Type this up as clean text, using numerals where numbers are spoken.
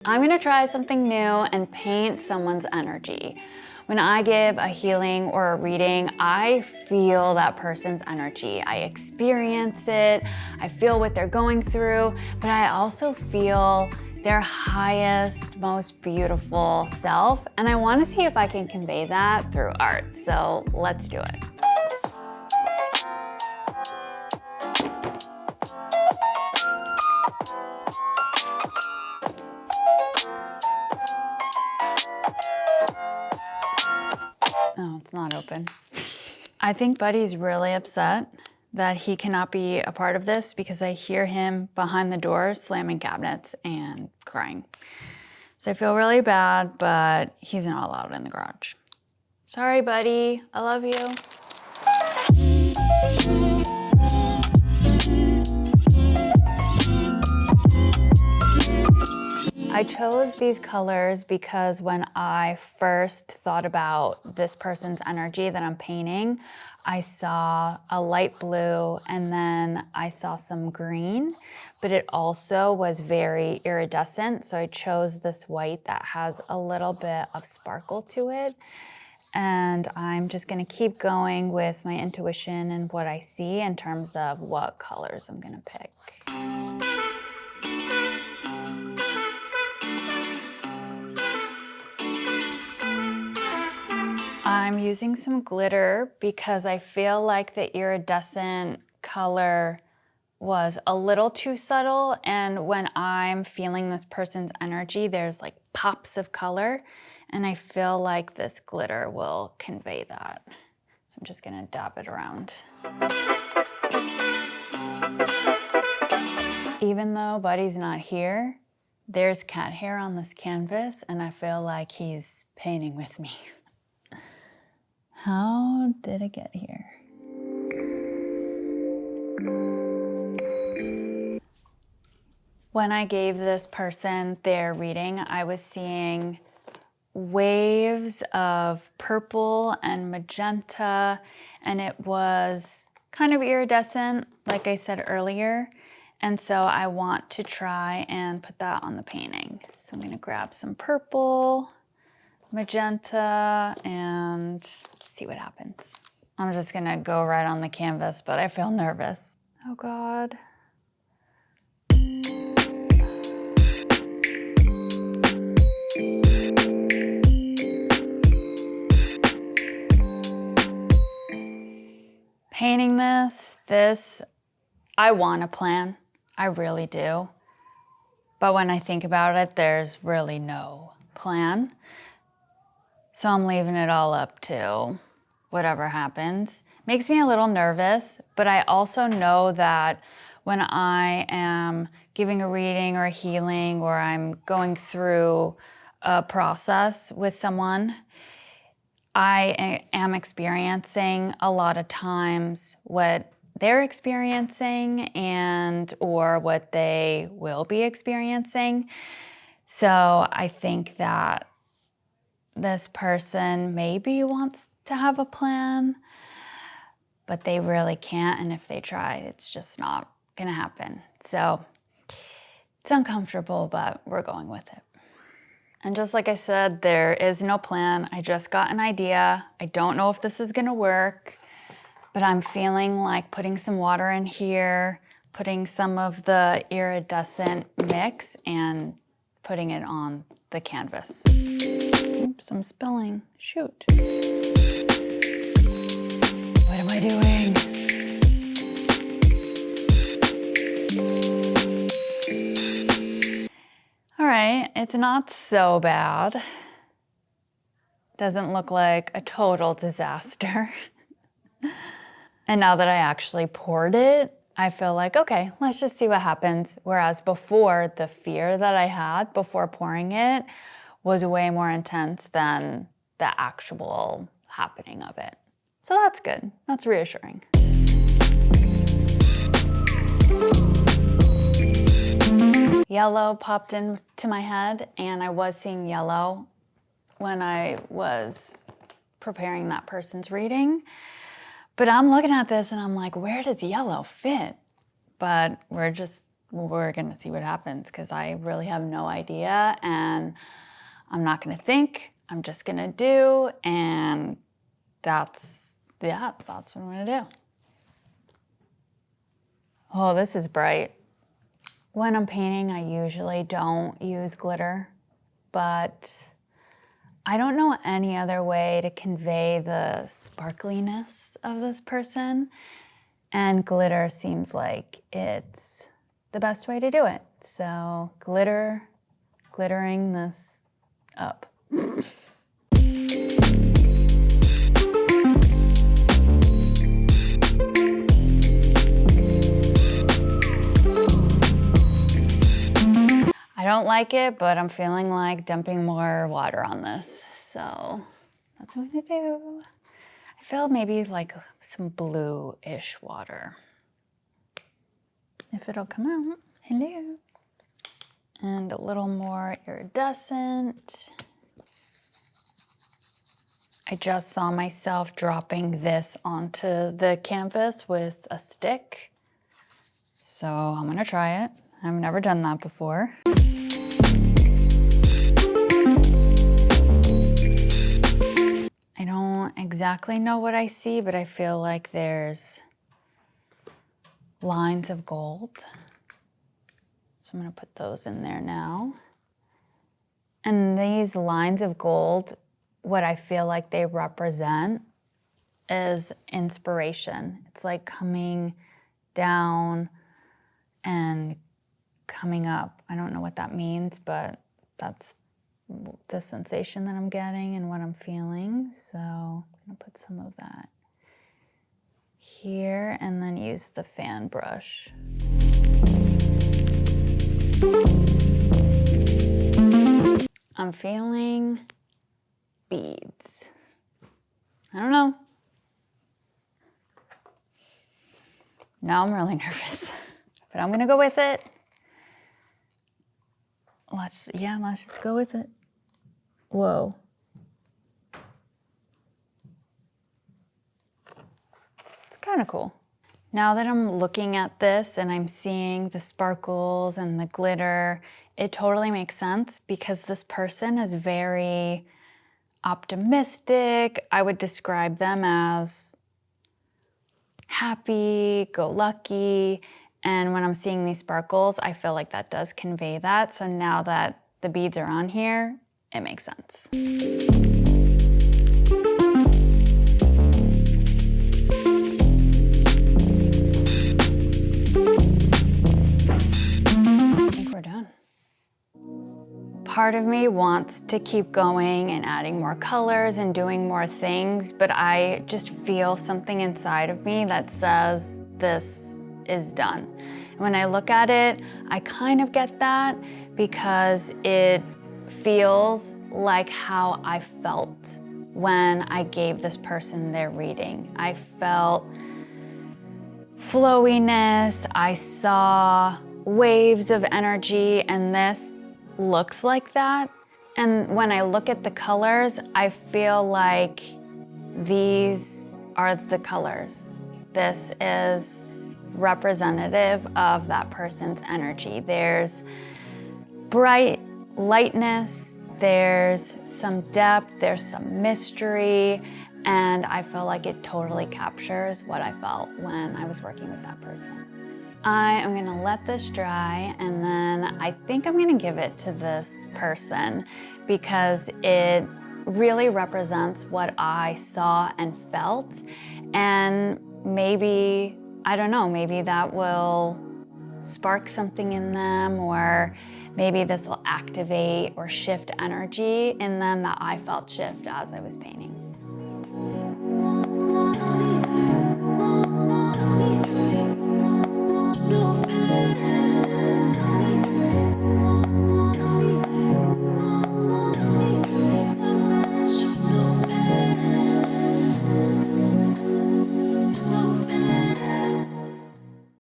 I'm gonna try something new and paint someone's energy. When I give a healing or a reading, I feel that person's energy. I experience it, I feel what they're going through, but I also feel their highest, most beautiful self, and I wanna see if I can convey that through art. So let's do it. Oh, it's not open. I think Buddy's really upset that he cannot be a part of this because I hear him behind the door slamming cabinets and crying. So I feel really bad, but he's not allowed in the garage. Sorry, Buddy. I love you. I chose these colors because when I first thought about this person's energy that I'm painting, I saw a light blue and then I saw some green, but it also was very iridescent. So I chose this white that has a little bit of sparkle to it. And I'm just gonna keep going with my intuition and what I see in terms of what colors I'm gonna pick. I'm using some glitter because I feel like the iridescent color was a little too subtle, and when I'm feeling this person's energy, there's like pops of color, and I feel like this glitter will convey that. So I'm just gonna dab it around. Even though Buddy's not here, there's cat hair on this canvas, and I feel like he's painting with me. How did it get here? When I gave this person their reading, I was seeing waves of purple and magenta, and it was kind of iridescent, like I said earlier. And so I want to try and put that on the painting. So I'm gonna grab some purple, magenta, and see what happens. I'm just gonna go right on the canvas, but I feel nervous. Oh God. Painting this, I want a plan. I really do. But when I think about it, there's really no plan. So I'm leaving it all up to whatever happens. Makes me a little nervous, but I also know that when I am giving a reading or a healing or I'm going through a process with someone, I am experiencing a lot of times what they're experiencing and or what they will be experiencing. So I think that this person maybe wants to have a plan, but they really can't. And if they try, it's just not gonna happen. So it's uncomfortable, but we're going with it. And just like I said, there is no plan. I just got an idea. I don't know if this is gonna work, but I'm feeling like putting some water in here, putting some of the iridescent mix and putting it on the canvas. Oops, I'm spilling, shoot. What am I doing? All right, it's not so bad. Doesn't look like a total disaster. And now that I actually poured it, I feel like, okay, let's just see what happens. Whereas before, the fear that I had before pouring it was way more intense than the actual happening of it. So that's good, that's reassuring. Yellow popped into my head, and I was seeing yellow when I was preparing that person's reading. But I'm looking at this and I'm like, where does yellow fit? But we're just we're gonna see what happens because I really have no idea and I'm not gonna think, I'm just gonna do, and that's what I'm gonna do. Oh, this is bright. When I'm painting, I usually don't use glitter, but I don't know any other way to convey the sparkliness of this person, and glitter seems like it's the best way to do it. So glittering this up. I don't like it, but I'm feeling like dumping more water on this. So that's what I'm gonna do. I feel maybe like some blue-ish water. If it'll come out, hello. And a little more iridescent. I just saw myself dropping this onto the canvas with a stick. So I'm gonna try it. I've never done that before. I don't exactly know what I see, but I feel like there's lines of gold. So I'm gonna put those in there now. And these lines of gold, what I feel like they represent is inspiration. It's like coming down and coming up. I don't know what that means, but that's the sensation that I'm getting and what I'm feeling. So I'm gonna put some of that here and then use the fan brush. I'm feeling beads. I don't know. Now I'm really nervous, but I'm gonna go with it. Let's just go with it. Whoa. It's kind of cool. Now that I'm looking at this and I'm seeing the sparkles and the glitter, it totally makes sense because this person is very optimistic. I would describe them as happy, go lucky. And when I'm seeing these sparkles, I feel like that does convey that. So now that the beads are on here, it makes sense. I think we're done. Part of me wants to keep going and adding more colors and doing more things, but I just feel something inside of me that says this is done. And when I look at it, I kind of get that because it feels like how I felt when I gave this person their reading. I felt flowiness, I saw waves of energy, and this looks like that. And when I look at the colors, I feel like these are the colors. This is representative of that person's energy. There's bright lightness, there's some depth, there's some mystery, and I feel like it totally captures what I felt when I was working with that person. I am gonna let this dry and then I think I'm gonna give it to this person because it really represents what I saw and felt, and maybe, I don't know, maybe that will spark something in them, or maybe this will activate or shift energy in them that I felt shift as I was painting.